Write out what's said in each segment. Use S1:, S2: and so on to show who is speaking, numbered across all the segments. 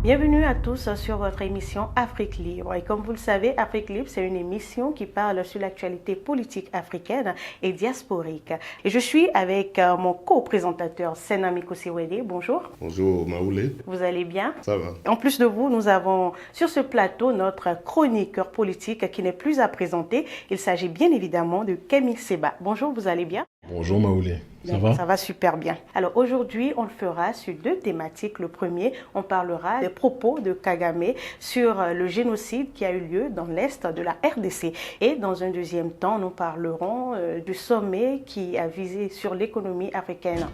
S1: Bienvenue à tous sur votre émission Afrique Libre. Et comme vous le savez, Afrique Libre, c'est une émission qui parle sur l'actualité politique africaine et diasporique. Et je suis avec mon co-présentateur Senami Kosiwede. Bonjour.
S2: Bonjour Maoulé.
S1: Vous allez bien?
S2: Ça va.
S1: En plus de vous, nous avons sur ce plateau notre chroniqueur politique qui n'est plus à présenter. Il s'agit bien évidemment de Kémy Séba. Bonjour, vous allez bien?
S2: Bonjour Maoulé. Ça va?
S1: Ça va super bien. Alors aujourd'hui, on le fera sur deux thématiques. Le premier, on parlera des propos de Kagame sur le génocide qui a eu lieu dans l'Est de la RDC. Et dans un deuxième temps, nous parlerons du sommet qui a visé sur l'économie africaine.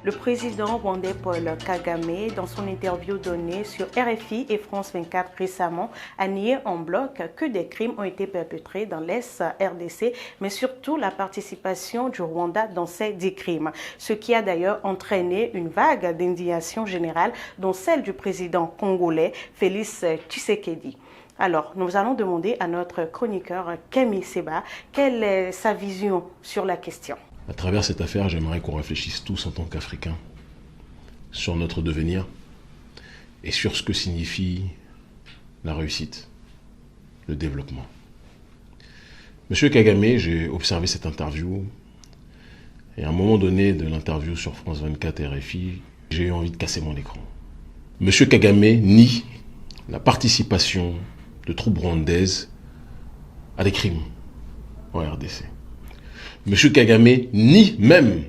S1: Le président rwandais Paul Kagame, dans son interview donnée sur RFI et France 24 récemment, a nié en bloc que des crimes ont été perpétrés dans l'Est RDC, mais surtout la participation du Rwanda dans ces 10 crimes. Ce qui a d'ailleurs entraîné une vague d'indignation générale, dont celle du président congolais Félix Tshisekedi. Alors, nous allons demander à notre chroniqueur Kémy Séba quelle est sa vision sur la question.
S2: À travers cette affaire, j'aimerais qu'on réfléchisse tous en tant qu'Africains sur notre devenir et sur ce que signifie la réussite, le développement. Monsieur Kagame, j'ai observé cette interview et à un moment donné de l'interview sur France 24 et RFI, j'ai eu envie de casser mon écran. Monsieur Kagame nie la participation de troupes rwandaises à des crimes en RDC. Monsieur Kagame nie même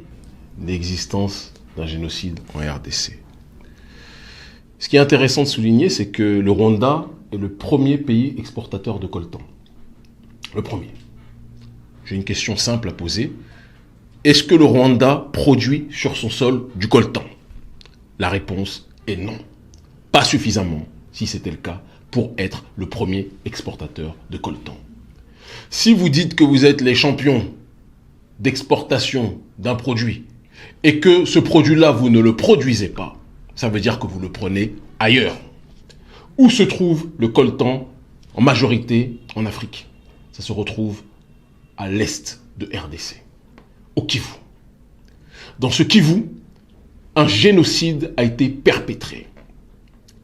S2: l'existence d'un génocide en RDC. Ce qui est intéressant de souligner, c'est que le Rwanda est le premier pays exportateur de coltan. Le premier. J'ai une question simple à poser. Est-ce que le Rwanda produit sur son sol du coltan? La réponse est non. Pas suffisamment, si c'était le cas, pour être le premier exportateur de coltan. Si vous dites que vous êtes les champions d'exportation d'un produit et que ce produit-là, vous ne le produisez pas, ça veut dire que vous le prenez ailleurs. Où se trouve le coltan en majorité en Afrique? Ça se retrouve à l'est de RDC, au Kivu. Dans ce Kivu, un génocide a été perpétré.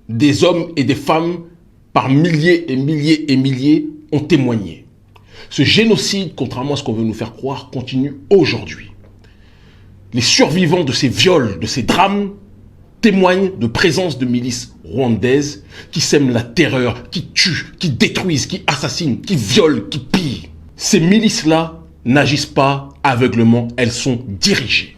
S2: Des hommes et des femmes, par milliers et milliers et milliers, ont témoigné. Ce génocide, contrairement à ce qu'on veut nous faire croire, continue aujourd'hui. Les survivants de ces viols, de ces drames, témoignent de présence de milices rwandaises qui sèment la terreur, qui tuent, qui détruisent, qui assassinent, qui violent, qui pillent. Ces milices-là n'agissent pas aveuglement, elles sont dirigées.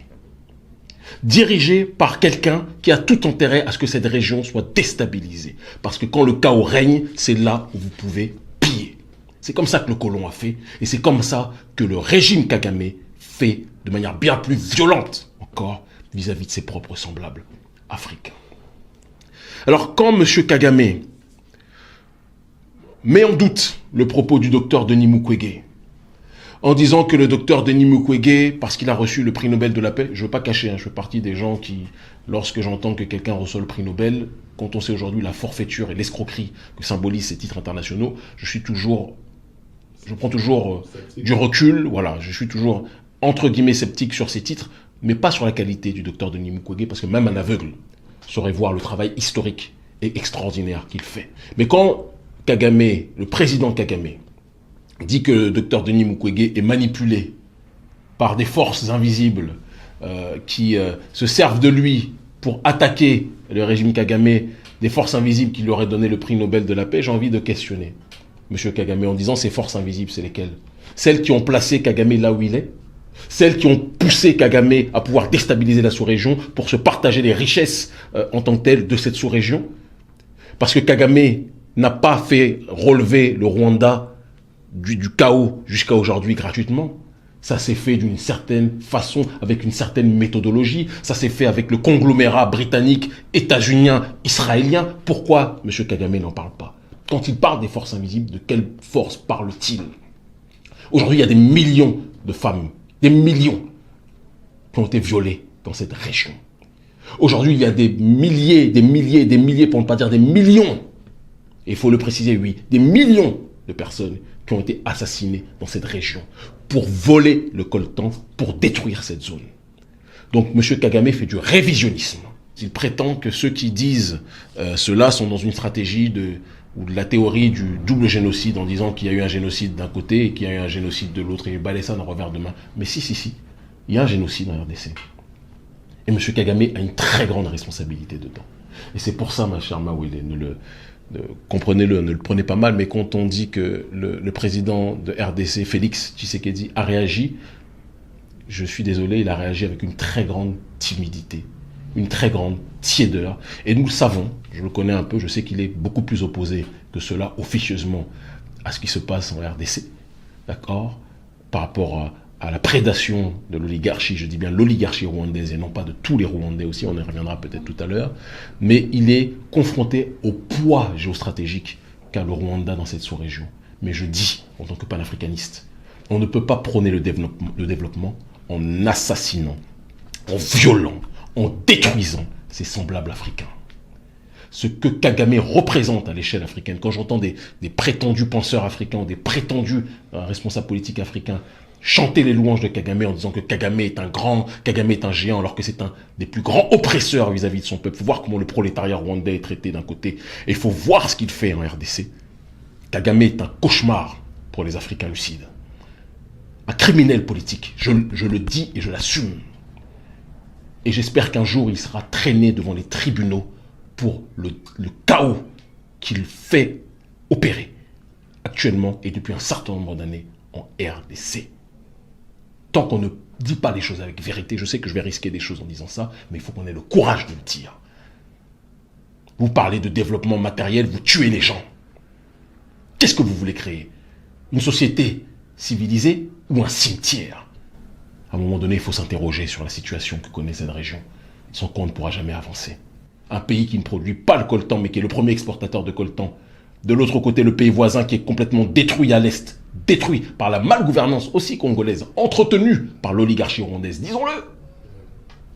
S2: Dirigées par quelqu'un qui a tout intérêt à ce que cette région soit déstabilisée. Parce que quand le chaos règne, c'est là où vous pouvez piller. C'est comme ça que le colon a fait, et c'est comme ça que le régime Kagame fait de manière bien plus violente encore vis-à-vis de ses propres semblables africains. Alors quand M. Kagame met en doute le propos du docteur Denis Mukwege, en disant que le docteur Denis Mukwege, parce qu'il a reçu le prix Nobel de la paix, je ne veux pas cacher, je fais partie des gens qui, lorsque j'entends que quelqu'un reçoit le prix Nobel, quand on sait aujourd'hui la forfaiture et l'escroquerie que symbolisent ces titres internationaux, je prends toujours du recul, voilà, je suis toujours entre guillemets sceptique sur ces titres, mais pas sur la qualité du docteur Denis Mukwege, parce que même un aveugle saurait voir le travail historique et extraordinaire qu'il fait. Mais quand Kagame, le président Kagame, dit que le docteur Denis Mukwege est manipulé par des forces invisibles qui se servent de lui pour attaquer le régime Kagame, des forces invisibles qui lui auraient donné le prix Nobel de la paix, j'ai envie de questionner M. Kagame en disant ces forces invisibles, c'est lesquelles? Celles qui ont placé Kagame là où il est? Celles qui ont poussé Kagame à pouvoir déstabiliser la sous-région pour se partager les richesses en tant que telles de cette sous-région? Parce que Kagame n'a pas fait relever le Rwanda du chaos jusqu'à aujourd'hui gratuitement. Ça s'est fait d'une certaine façon, avec une certaine méthodologie. Ça s'est fait avec le conglomérat britannique, états-unien, israélien. Pourquoi M. Kagame n'en parle pas? Quand il parle des forces invisibles, de quelle force parle-t-il? Aujourd'hui, il y a des millions de femmes, des millions, qui ont été violées dans cette région. Aujourd'hui, il y a des milliers, pour ne pas dire des millions, et il faut le préciser, oui, des millions de personnes qui ont été assassinées dans cette région pour voler le coltan, pour détruire cette zone. Donc M. Kagame fait du révisionnisme. Il prétend que ceux qui disent cela sont dans une stratégie ou de la théorie du double génocide, en disant qu'il y a eu un génocide d'un côté et qu'il y a eu un génocide de l'autre, et il balaye ça d'un revers de main. Mais si, il y a un génocide en RDC. Et M. Kagame a une très grande responsabilité dedans. Et c'est pour ça, ma chère Mawele, comprenez-le, ne le prenez pas mal, mais quand on dit que le président de RDC, Félix Tshisekedi, a réagi, je suis désolé, il a réagi avec une très grande timidité, une très grande tiédeur. Et nous le savons, je le connais un peu, je sais qu'il est beaucoup plus opposé que cela, officieusement, à ce qui se passe en RDC, d'accord, par rapport à la prédation de l'oligarchie, je dis bien l'oligarchie rwandaise, et non pas de tous les Rwandais aussi, on y reviendra peut-être tout à l'heure, mais il est confronté au poids géostratégique qu'a le Rwanda dans cette sous-région. Mais je dis, en tant que panafricaniste, on ne peut pas prôner le développement en assassinant, en violant, en détruisant ses semblables africains. Ce que Kagame représente à l'échelle africaine, quand j'entends des prétendus penseurs africains, des prétendus responsables politiques africains chanter les louanges de Kagame en disant que Kagame est un grand, Kagame est un géant, alors que c'est un des plus grands oppresseurs vis-à-vis de son peuple. Il faut voir comment le prolétariat rwandais est traité d'un côté, et il faut voir ce qu'il fait en RDC. Kagame est un cauchemar pour les Africains lucides. Un criminel politique, je le dis et je l'assume. Et j'espère qu'un jour il sera traîné devant les tribunaux pour le chaos qu'il fait opérer actuellement et depuis un certain nombre d'années en RDC. Tant qu'on ne dit pas les choses avec vérité, je sais que je vais risquer des choses en disant ça, mais il faut qu'on ait le courage de le dire. Vous parlez de développement matériel, vous tuez les gens. Qu'est-ce que vous voulez créer? Une société civilisée ou un cimetière? À un moment donné, il faut s'interroger sur la situation que connaît cette région, sans quoi on ne pourra jamais avancer. Un pays qui ne produit pas le coltan, mais qui est le premier exportateur de coltan. De l'autre côté, le pays voisin qui est complètement détruit à l'est, détruit par la malgouvernance aussi congolaise, entretenue par l'oligarchie rwandaise, disons-le,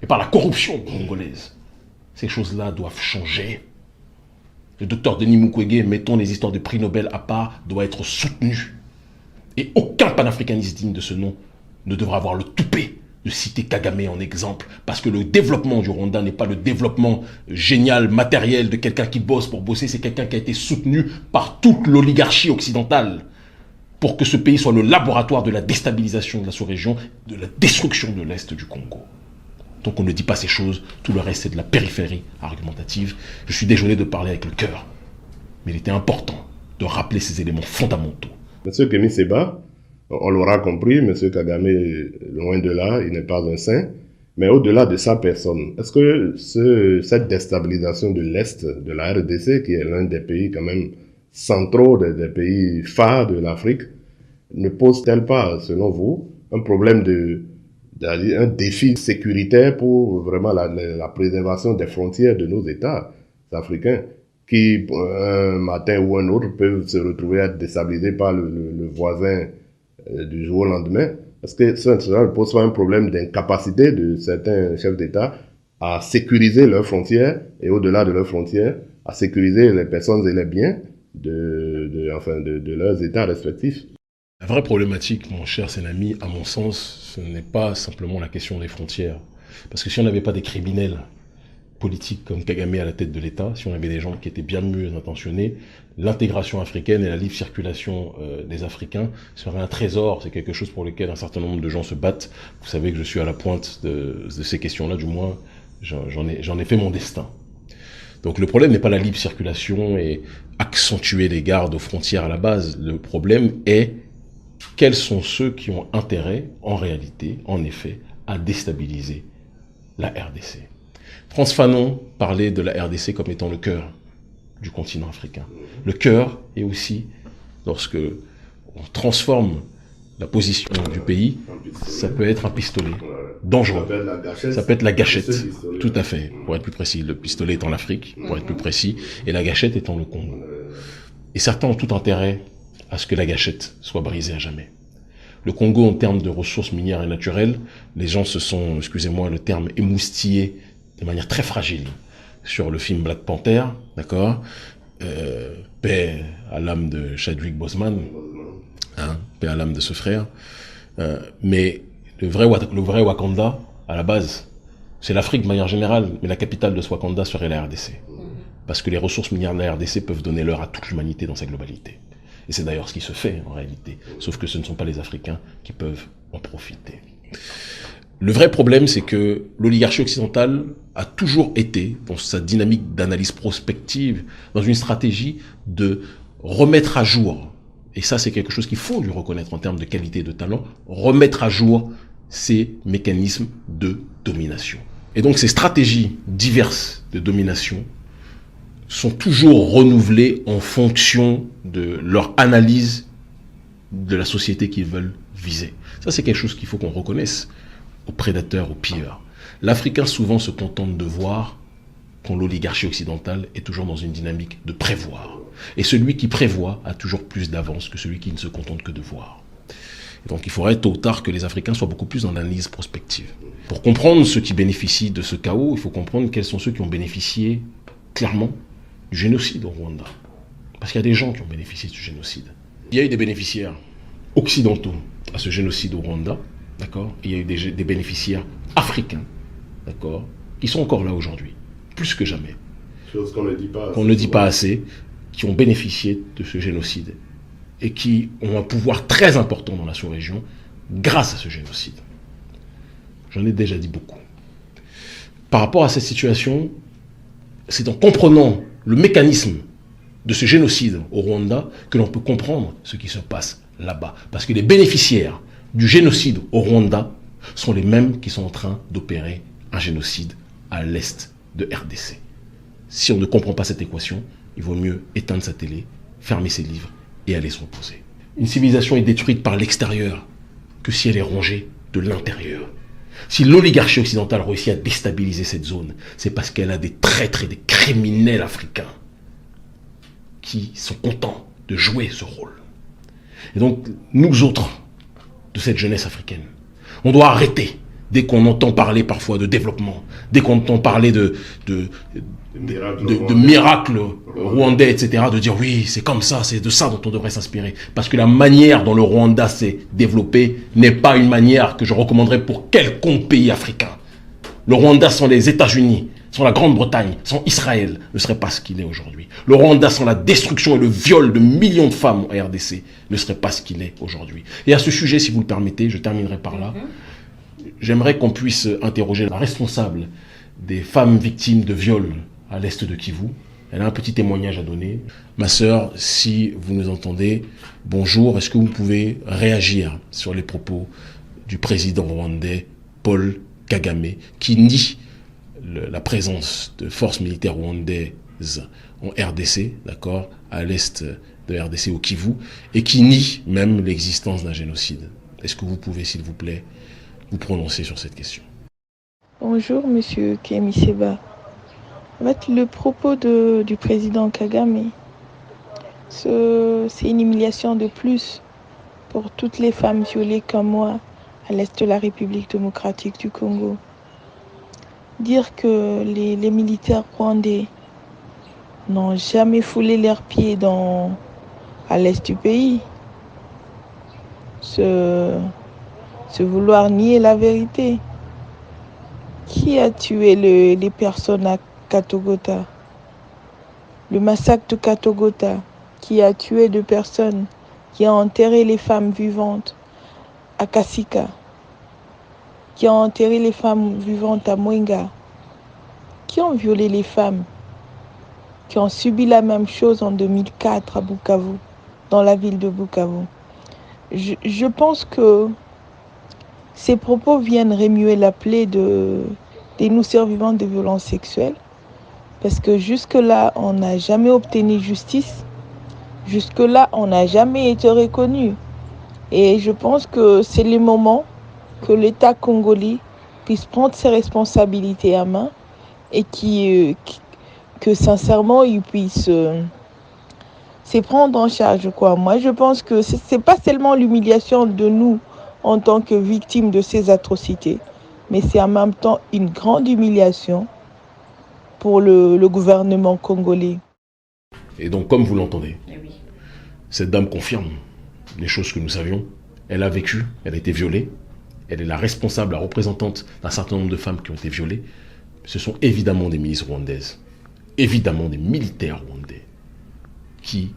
S2: et par la corruption congolaise. Ces choses-là doivent changer. Le docteur Denis Mukwege, mettons les histoires de prix Nobel à part, doit être soutenu. Et aucun panafricaniste digne de ce nom ne devra avoir le toupet de citer Kagame en exemple, parce que le développement du Rwanda n'est pas le développement génial, matériel de quelqu'un qui bosse pour bosser, c'est quelqu'un qui a été soutenu par toute l'oligarchie occidentale pour que ce pays soit le laboratoire de la déstabilisation de la sous-région, de la destruction de l'Est du Congo. Donc on ne dit pas ces choses, tout le reste c'est de la périphérie argumentative. Je suis désolé de parler avec le cœur, mais il était important de rappeler ces éléments fondamentaux.
S3: Monsieur Kemi Seba, on l'aura compris, M. Kagame, loin de là, il n'est pas un saint. Mais au-delà de sa personne, est-ce que cette déstabilisation de l'Est, de la RDC, qui est l'un des pays quand même centraux, des pays phares de l'Afrique, ne pose-t-elle pas, selon vous, un problème un défi sécuritaire pour vraiment la préservation des frontières de nos États africains, qui, un matin ou un autre, peuvent se retrouver à être déstabilisés par le voisin du jour au lendemain? Est-ce que cela ne pose pas un problème d'incapacité de certains chefs d'État à sécuriser leurs frontières et au-delà de leurs frontières, à sécuriser les personnes et les biens de leurs États respectifs?
S2: La vraie problématique, mon cher Senami, à mon sens, ce n'est pas simplement la question des frontières. Parce que si on n'avait pas des criminels politiques comme Kagame à la tête de l'État, si on avait des gens qui étaient bien mieux intentionnés, l'intégration africaine et la libre circulation des Africains serait un trésor. C'est quelque chose pour lequel un certain nombre de gens se battent. Vous savez que je suis à la pointe de ces questions-là, du moins j'en ai fait mon destin. Donc le problème n'est pas la libre circulation et accentuer les gardes aux frontières à la base. Le problème est quels sont ceux qui ont intérêt, en réalité, en effet, à déstabiliser la RDC. Frantz Fanon parlait de la RDC comme étant le cœur du continent africain. Le cœur est aussi, lorsque on transforme la position du pays, ça peut être un pistolet dangereux. Ça peut être la gâchette. Tout à fait, pour être plus précis. Le pistolet étant l'Afrique, pour être plus précis, et la gâchette étant le Congo. Et certains ont tout intérêt à ce que la gâchette soit brisée à jamais. Le Congo, en termes de ressources minières et naturelles, les gens se sont, excusez-moi le terme, émoustillés de manière très fragile sur le film Black Panther, d'accord, paix à l'âme de Chadwick Boseman, hein, paix à l'âme de ce frère, mais le vrai Wakanda, à la base, C'est l'Afrique de manière générale, mais la capitale de Wakanda serait la RDC. Parce que les ressources minières de la RDC peuvent donner l'heure à toute l'humanité dans sa globalité. Et c'est d'ailleurs ce qui se fait en réalité. Sauf que ce ne sont pas les Africains qui peuvent en profiter. Le vrai problème, c'est que l'oligarchie occidentale a toujours été, dans sa dynamique d'analyse prospective, dans une stratégie de remettre à jour, et ça c'est quelque chose qu'il faut lui reconnaître en termes de qualité et de talent, remettre à jour ces mécanismes de domination. Et donc ces stratégies diverses de domination sont toujours renouvelées en fonction de leur analyse de la société qu'ils veulent viser. Ça c'est quelque chose qu'il faut qu'on reconnaisse aux prédateurs, aux pilleurs. L'Africain souvent se contente de voir quand l'oligarchie occidentale est toujours dans une dynamique de prévoir. Et celui qui prévoit a toujours plus d'avance que celui qui ne se contente que de voir. Et donc il faudrait tôt ou tard que les Africains soient beaucoup plus dans l'analyse prospective. Pour comprendre ceux qui bénéficient de ce chaos, il faut comprendre quels sont ceux qui ont bénéficié clairement du génocide au Rwanda. Parce qu'il y a des gens qui ont bénéficié de ce génocide. Il y a eu des bénéficiaires occidentaux à ce génocide au Rwanda, d'accord ? Il y a eu des bénéficiaires africains, d'accord, qui sont encore là aujourd'hui, plus que jamais.
S3: Chose qu'on ne dit pas assez.
S2: Qu'on ne dit pas assez, qui ont bénéficié de ce génocide et qui ont un pouvoir très important dans la sous-région grâce à ce génocide. J'en ai déjà dit beaucoup. Par rapport à cette situation, c'est en comprenant le mécanisme de ce génocide au Rwanda que l'on peut comprendre ce qui se passe là-bas. Parce que les bénéficiaires du génocide au Rwanda sont les mêmes qui sont en train d'opérer un génocide à l'est de RDC. Si on ne comprend pas cette équation, il vaut mieux éteindre sa télé, fermer ses livres et aller se reposer. Une civilisation est détruite par l'extérieur que si elle est rongée de l'intérieur. Si l'oligarchie occidentale réussit à déstabiliser cette zone, c'est parce qu'elle a des traîtres et des criminels africains qui sont contents de jouer ce rôle. Et donc, nous autres, de cette jeunesse africaine, on doit arrêter, dès qu'on entend parler parfois de développement, dès qu'on entend parler de miracles rwandais, etc., de dire oui, c'est comme ça, c'est de ça dont on devrait s'inspirer. Parce que la manière dont le Rwanda s'est développé n'est pas une manière que je recommanderais pour quelconque pays africain. Le Rwanda sans les États-Unis, sans la Grande-Bretagne, sans Israël, ne serait pas ce qu'il est aujourd'hui. Le Rwanda sans la destruction et le viol de millions de femmes en RDC ne serait pas ce qu'il est aujourd'hui. Et à ce sujet, si vous le permettez, je terminerai par là. J'aimerais qu'on puisse interroger la responsable des femmes victimes de viols à l'est de Kivu. Elle a un petit témoignage à donner. Ma sœur, si vous nous entendez, bonjour. Est-ce que vous pouvez réagir sur les propos du président rwandais Paul Kagame, qui nie la présence de forces militaires rwandaises en RDC, d'accord, à l'est de RDC au Kivu, et qui nie même l'existence d'un génocide? Est-ce que vous pouvez, s'il vous plaît, vous prononcer sur cette question?
S4: Bonjour, monsieur Kemi Seba. En fait, le propos du président Kagame, c'est une humiliation de plus pour toutes les femmes violées comme moi à l'est de la République démocratique du Congo. Dire que les militaires rwandais n'ont jamais foulé leurs pieds à l'est du pays, c'est vouloir nier la vérité. Qui a tué les personnes à Katogota? Le massacre de Katogota, qui a tué 2 personnes, qui a enterré les femmes vivantes à Kasika, qui a enterré les femmes vivantes à Mwenga, qui ont violé les femmes, qui ont subi la même chose en 2004 à Bukavu, dans la ville de Bukavu. Je pense que ces propos viennent remuer la plaie des nous survivants de violences sexuelles, parce que jusque-là, on n'a jamais obtenu justice, jusque-là, on n'a jamais été reconnu. Et je pense que c'est le moment que l'État congolais puisse prendre ses responsabilités à main et que sincèrement, il puisse se prendre en charge, quoi. Moi, je pense que c'est pas seulement l'humiliation de nous en tant que victimes de ces atrocités, mais c'est en même temps une grande humiliation pour le gouvernement congolais.
S2: Et donc, comme vous l'entendez, cette dame confirme les choses que nous savions. Elle a vécu, elle a été violée, elle est la responsable, la représentante d'un certain nombre de femmes qui ont été violées, ce sont évidemment des milices rwandaises, évidemment des militaires rwandais qui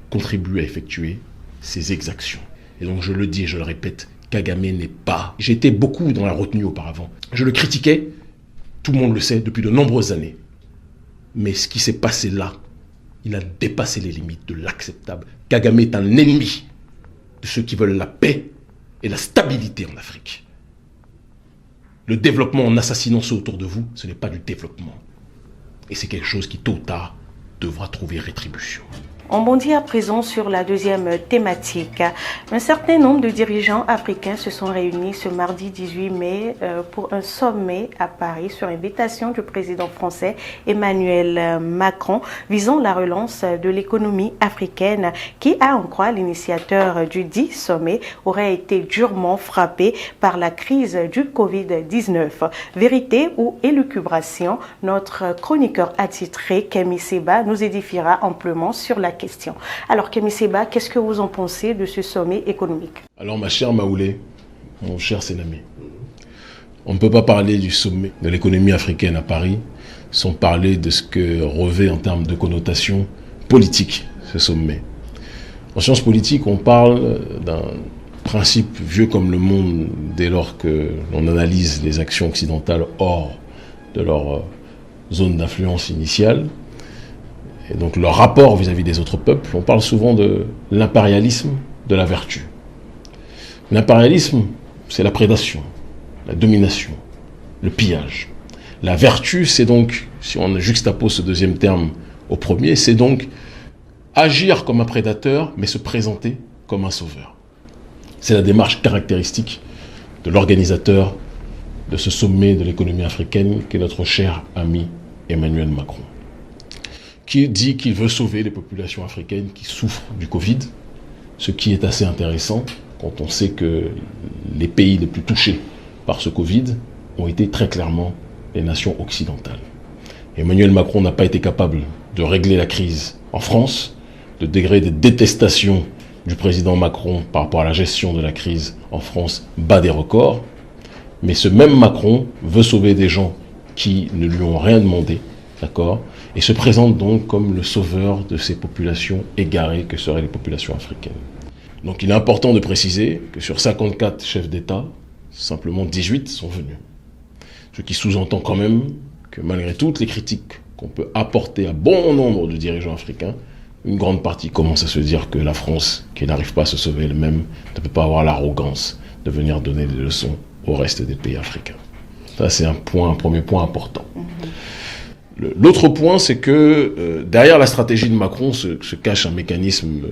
S2: contribuent à effectuer ces exactions. Et donc je le dis et je le répète, Kagame n'est pas... J'étais beaucoup dans la retenue auparavant. Je le critiquais, tout le monde le sait, depuis de nombreuses années. Mais ce qui s'est passé là, il a dépassé les limites de l'acceptable. Kagame est un ennemi de ceux qui veulent la paix et la stabilité en Afrique. Le développement en assassinant ceux autour de vous, ce n'est pas du développement. Et c'est quelque chose qui, tôt ou tard, devra trouver rétribution.
S1: On bondit à présent sur la deuxième thématique. Un certain nombre de dirigeants africains se sont réunis ce mardi 18 mai pour un sommet à Paris sur invitation du président français Emmanuel Macron visant la relance de l'économie africaine qui, à en croire l'initiateur du dit sommet, aurait été durement frappé par la crise du Covid-19. Vérité ou élucubration, notre chroniqueur attitré Kemi Seba nous édifiera amplement sur la question. Alors Kemi Seba, qu'est-ce que vous en pensez de ce sommet économique?
S2: Alors ma chère Maoulé, mon cher Sénami, on ne peut pas parler du sommet de l'économie africaine à Paris sans parler de ce que revêt en termes de connotation politique ce sommet. En sciences politiques, on parle d'un principe vieux comme le monde dès lors que l'on analyse les actions occidentales hors de leur zone d'influence initiale. Et donc leur rapport vis-à-vis des autres peuples, on parle souvent de l'impérialisme de la vertu. L'impérialisme, c'est la prédation, la domination, le pillage. La vertu, c'est donc, si on juxtapose ce deuxième terme au premier, c'est donc agir comme un prédateur, mais se présenter comme un sauveur. C'est la démarche caractéristique de l'organisateur de ce sommet de l'économie africaine, qui est notre cher ami Emmanuel Macron, qui dit qu'il veut sauver les populations africaines qui souffrent du Covid, ce qui est assez intéressant quand on sait que les pays les plus touchés par ce Covid ont été très clairement les nations occidentales. Emmanuel Macron n'a pas été capable de régler la crise en France. Le degré de détestation du président Macron par rapport à la gestion de la crise en France bat des records. Mais ce même Macron veut sauver des gens qui ne lui ont rien demandé, d'accord, et se présente donc comme le sauveur de ces populations égarées que seraient les populations africaines. Donc il est important de préciser que sur 54 chefs d'État, simplement 18 sont venus. Ce qui sous-entend quand même que malgré toutes les critiques qu'on peut apporter à bon nombre de dirigeants africains, une grande partie commence à se dire que la France, qui n'arrive pas à se sauver elle-même, ne peut pas avoir l'arrogance de venir donner des leçons au reste des pays africains. Ça, c'est un premier point important. L'autre point, c'est que derrière la stratégie de Macron se cache un mécanisme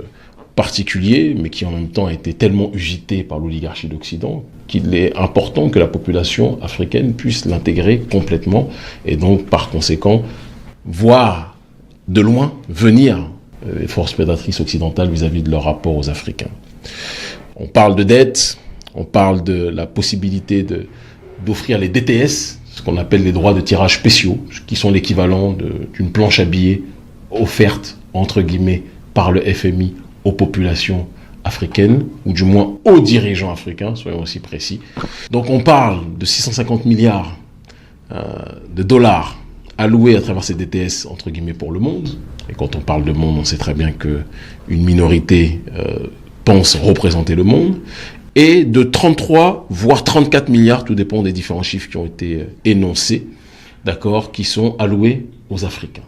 S2: particulier, mais qui en même temps a été tellement usité par l'oligarchie d'Occident, qu'il est important que la population africaine puisse l'intégrer complètement, et donc par conséquent, voir de loin venir les forces prédatrices occidentales vis-à-vis de leur rapport aux Africains. On parle de dette, on parle de la possibilité d'offrir les DTS, ce qu'on appelle les droits de tirage spéciaux, qui sont l'équivalent d'une planche à billets offerte, entre guillemets, par le FMI aux populations africaines, ou du moins aux dirigeants africains, soyons aussi précis. Donc on parle de 650 milliards de dollars alloués à travers ces DTS, entre guillemets, pour le monde. Et quand on parle de monde, on sait très bien qu'une minorité pense représenter le monde. Et de 33, voire 34 milliards, tout dépend des différents chiffres qui ont été énoncés, d'accord, qui sont alloués aux Africains.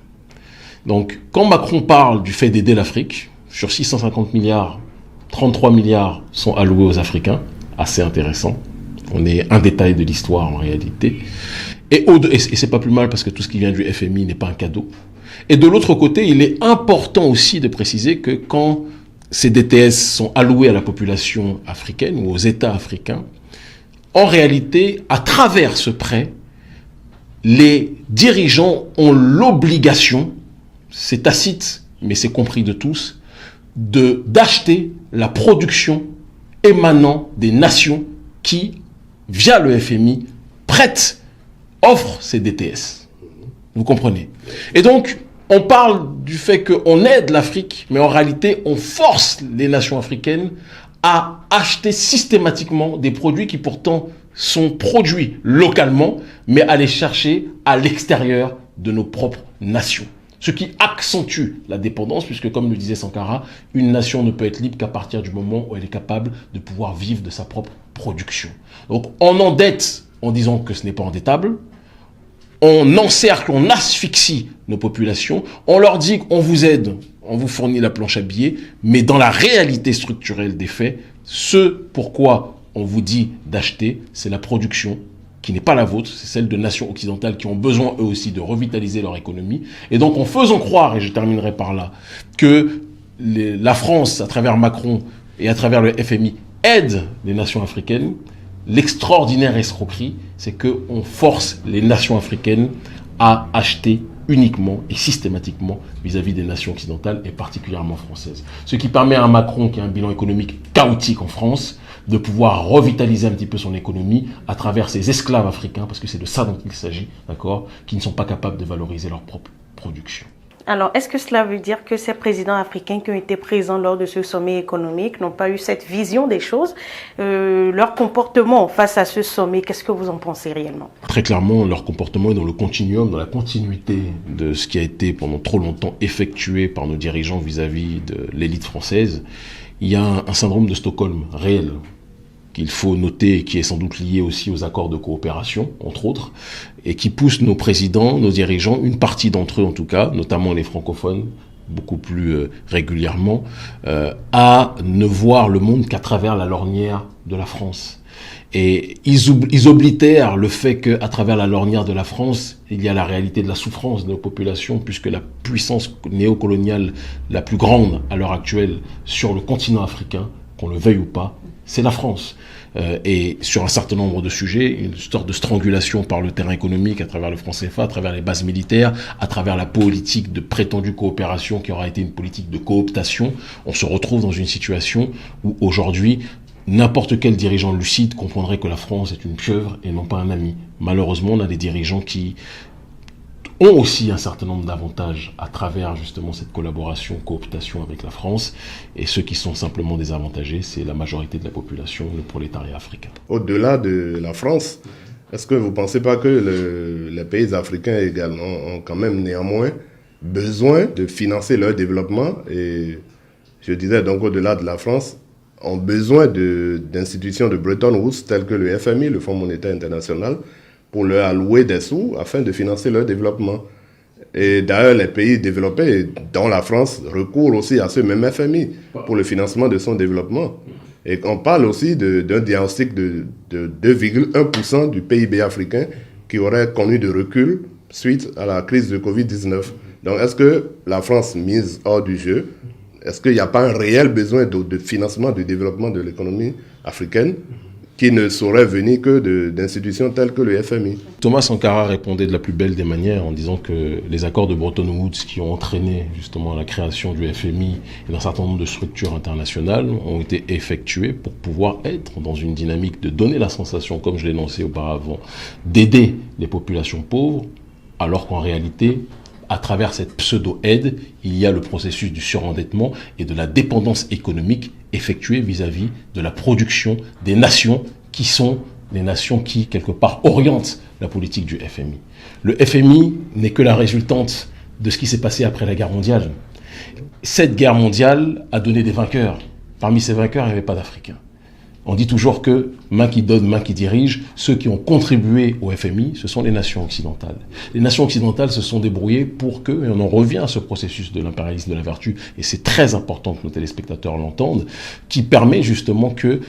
S2: Donc, quand Macron parle du fait d'aider l'Afrique, sur 650 milliards, 33 milliards sont alloués aux Africains, assez intéressant. On est un détail de l'histoire en réalité. Et c'est pas plus mal parce que tout ce qui vient du FMI n'est pas un cadeau. Et de l'autre côté, il est important aussi de préciser que quand ces DTS sont alloués à la population africaine ou aux États africains, en réalité, à travers ce prêt, les dirigeants ont l'obligation, c'est tacite, mais c'est compris de tous, d'acheter la production émanant des nations qui, via le FMI, offrent ces DTS. Vous comprenez? Et donc, on parle du fait qu'on aide l'Afrique, mais en réalité, on force les nations africaines à acheter systématiquement des produits qui pourtant sont produits localement, mais à les chercher à l'extérieur de nos propres nations. Ce qui accentue la dépendance, puisque comme le disait Sankara, une nation ne peut être libre qu'à partir du moment où elle est capable de pouvoir vivre de sa propre production. Donc on endette en disant que ce n'est pas endettable, on encercle, on asphyxie nos populations, on leur dit qu'on vous aide, on vous fournit la planche à billets, mais dans la réalité structurelle des faits, ce pourquoi on vous dit d'acheter, c'est la production qui n'est pas la vôtre, c'est celle de nations occidentales qui ont besoin eux aussi de revitaliser leur économie. Et donc en faisant croire, et je terminerai par là, que la France, à travers Macron et à travers le FMI, aide les nations africaines, l'extraordinaire escroquerie, c'est qu'on force les nations africaines à acheter uniquement et systématiquement vis-à-vis des nations occidentales et particulièrement françaises. Ce qui permet à Macron, qui a un bilan économique chaotique en France, de pouvoir revitaliser un petit peu son économie à travers ses esclaves africains, parce que c'est de ça dont il s'agit, d'accord, qui ne sont pas capables de valoriser leur propre production.
S1: Alors, est-ce que cela veut dire que ces présidents africains qui ont été présents lors de ce sommet économique n'ont pas eu cette vision des choses, leur comportement face à ce sommet, qu'est-ce que vous en pensez réellement? Très clairement, leur comportement est dans le continuum, dans la continuité de ce qui a été pendant trop longtemps effectué par nos dirigeants vis-à-vis de l'élite française. Il y a un syndrome de Stockholm réel qu'il faut noter et qui est sans doute lié aussi aux accords de coopération, entre autres, et qui pousse nos présidents, nos dirigeants, une partie d'entre eux en tout cas, notamment les francophones, beaucoup plus régulièrement, à ne voir le monde qu'à travers la lorgnière de la France. Et ils oblitèrent le fait qu'à travers la lorgnière de la France, il y a la réalité de la souffrance de nos populations, puisque la puissance néocoloniale la plus grande à l'heure actuelle sur le continent africain, qu'on le veuille ou pas, c'est la France. Et sur un certain nombre de sujets, une sorte de strangulation par le terrain économique à travers le franc CFA, à travers les bases militaires, à travers la politique de prétendue coopération qui aura été une politique de cooptation. On se retrouve dans une situation où aujourd'hui, n'importe quel dirigeant lucide comprendrait que la France est une pieuvre et non pas un ami. Malheureusement, on a des dirigeants qui ont aussi un certain nombre d'avantages à travers justement cette collaboration, cooptation avec la France. Et ceux qui sont simplement désavantagés, c'est la majorité de la population, le prolétariat africain.
S3: Au-delà de la France, est-ce que vous ne pensez pas que les pays africains également ont quand même néanmoins besoin de financer leur développement? Et je disais donc au-delà de la France, ont besoin d'institutions de Bretton Woods telles que le FMI, le Fonds monétaire international, pour leur allouer des sous afin de financer leur développement. Et d'ailleurs, les pays développés, dont la France, recourent aussi à ce même FMI pour le financement de son développement. Et on parle aussi d'un diagnostic de 2,1% du PIB africain qui aurait connu de recul suite à la crise de Covid-19. Donc, est-ce que la France mise hors du jeu? Est-ce qu'il n'y a pas un réel besoin de financement, de développement de l'économie africaine qui ne saurait venir que d'institutions telles que le FMI?
S2: Thomas Sankara répondait de la plus belle des manières en disant que les accords de Bretton Woods qui ont entraîné justement la création du FMI et d'un certain nombre de structures internationales ont été effectués pour pouvoir être dans une dynamique de donner la sensation, comme je l'ai énoncé auparavant, d'aider les populations pauvres, alors qu'en réalité, à travers cette pseudo-aide, il y a le processus du surendettement et de la dépendance économique effectuée vis-à-vis de la production des nations qui sont les nations qui, quelque part, orientent la politique du FMI. Le FMI n'est que la résultante de ce qui s'est passé après la guerre mondiale. Cette guerre mondiale a donné des vainqueurs. Parmi ces vainqueurs, il n'y avait pas d'Africains. On dit toujours que main qui donne, main qui dirige, ceux qui ont contribué au FMI, ce sont les nations occidentales. Les nations occidentales se sont débrouillées pour que, et on en revient à ce processus de l'impérialisme de la vertu, et c'est très important que nos téléspectateurs l'entendent, qui permet justement que,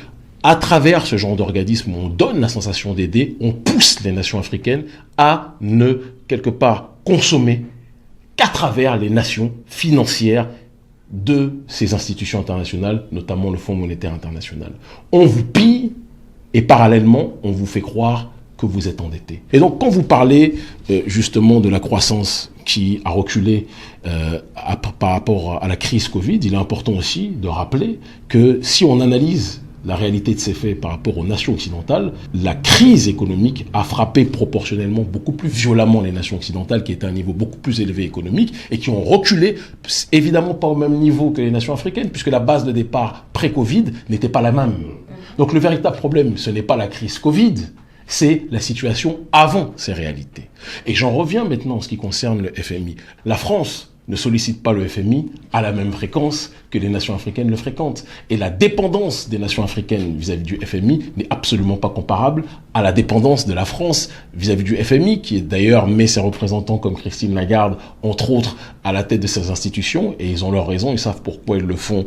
S2: à travers ce genre d'organisme où on donne la sensation d'aider, on pousse les nations africaines à ne, quelque part, consommer qu'à travers les nations financières de ces institutions internationales, notamment le Fonds monétaire international. On vous pille et parallèlement, on vous fait croire que vous êtes endetté. Et donc, quand vous parlez justement de la croissance qui a reculé par rapport à la crise Covid, il est important aussi de rappeler que si on analyse la réalité de ces faits par rapport aux nations occidentales, la crise économique a frappé proportionnellement beaucoup plus violemment les nations occidentales qui étaient à un niveau beaucoup plus élevé économique et qui ont reculé, évidemment pas au même niveau que les nations africaines, puisque la base de départ pré-Covid n'était pas la même. Donc le véritable problème, ce n'est pas la crise Covid, c'est la situation avant ces réalités. Et j'en reviens maintenant en ce qui concerne le FMI. La France ne sollicite pas le FMI à la même fréquence que les nations africaines le fréquentent. Et la dépendance des nations africaines vis-à-vis du FMI n'est absolument pas comparable à la dépendance de la France vis-à-vis du FMI, qui d'ailleurs met ses représentants comme Christine Lagarde, entre autres, à la tête de ces institutions, et ils ont leur raison, ils savent pourquoi ils le font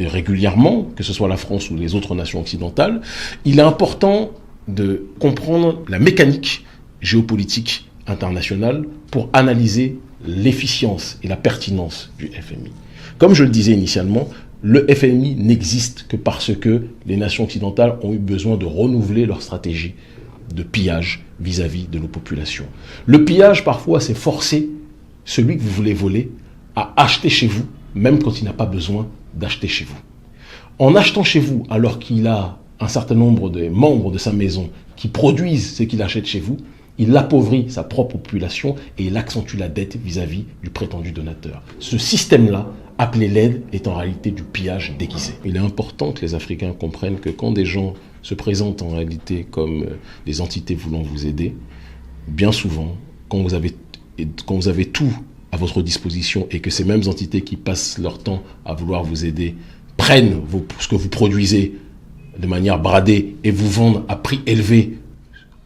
S2: régulièrement, que ce soit la France ou les autres nations occidentales. Il est important de comprendre la mécanique géopolitique internationale pour analyser l'efficience et la pertinence du FMI. Comme je le disais initialement, le FMI n'existe que parce que les nations occidentales ont eu besoin de renouveler leur stratégie de pillage vis-à-vis de nos populations. Le pillage, parfois, c'est forcer celui que vous voulez voler à acheter chez vous, même quand il n'a pas besoin d'acheter chez vous. En achetant chez vous, alors qu'il a un certain nombre de membres de sa maison qui produisent ce qu'il achète chez vous, il appauvrit sa propre population et il accentue la dette vis-à-vis du prétendu donateur. Ce système-là, appelé l'aide, est en réalité du pillage déguisé. Il est important que les Africains comprennent que quand des gens se présentent en réalité comme des entités voulant vous aider, bien souvent, quand vous avez tout à votre disposition et que ces mêmes entités qui passent leur temps à vouloir vous aider prennent ce que vous produisez de manière bradée et vous vendent à prix élevé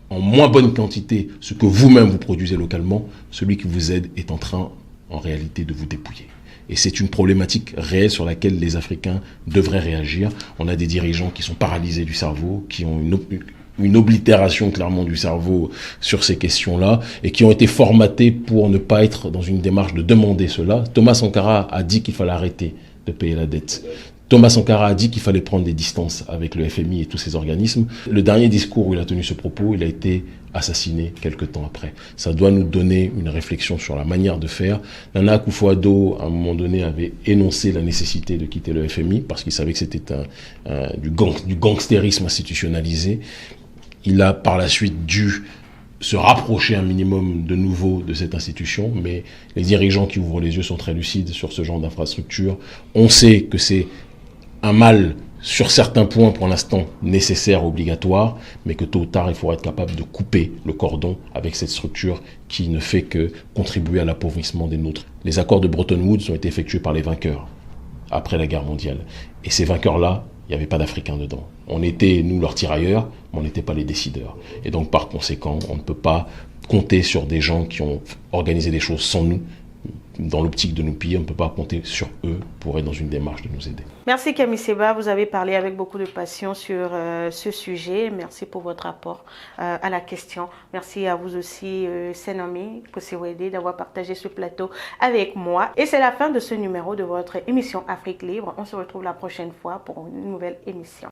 S2: en moins bonne quantité ce que vous-même vous produisez localement, celui qui vous aide est en train, en réalité, de vous dépouiller. Et c'est une problématique réelle sur laquelle les Africains devraient réagir. On a des dirigeants qui sont paralysés du cerveau, qui ont une oblitération clairement du cerveau sur ces questions-là et qui ont été formatés pour ne pas être dans une démarche de demander cela. Thomas Sankara a dit qu'il fallait arrêter de payer la dette. Thomas Sankara a dit qu'il fallait prendre des distances avec le FMI et tous ces organismes. Le dernier discours où il a tenu ce propos, il a été assassiné quelque temps après. Ça doit nous donner une réflexion sur la manière de faire. Nana Akufo-Addo, à un moment donné, avait énoncé la nécessité de quitter le FMI parce qu'il savait que c'était du gangstérisme institutionnalisé. Il a par la suite dû se rapprocher un minimum de nouveau de cette institution, mais les dirigeants qui ouvrent les yeux sont très lucides sur ce genre d'infrastructure. On sait que c'est un mal sur certains points pour l'instant nécessaire, obligatoire, mais que tôt ou tard il faudra être capable de couper le cordon avec cette structure qui ne fait que contribuer à l'appauvrissement des nôtres. Les accords de Bretton Woods ont été effectués par les vainqueurs après la guerre mondiale. Et ces vainqueurs-là, il n'y avait pas d'Africains dedans. On était, nous, leurs tirailleurs, mais on n'était pas les décideurs. Et donc, par conséquent, on ne peut pas compter sur des gens qui ont organisé des choses sans nous. Dans l'optique de nous piller, on ne peut pas compter sur eux pour être dans une démarche de nous aider.
S1: Merci Kami Seba, vous avez parlé avec beaucoup de passion sur ce sujet. Merci pour votre apport à la question. Merci à vous aussi, Senomi Kosewede, d'avoir partagé ce plateau avec moi. Et c'est la fin de ce numéro de votre émission Afrique Libre. On se retrouve la prochaine fois pour une nouvelle émission.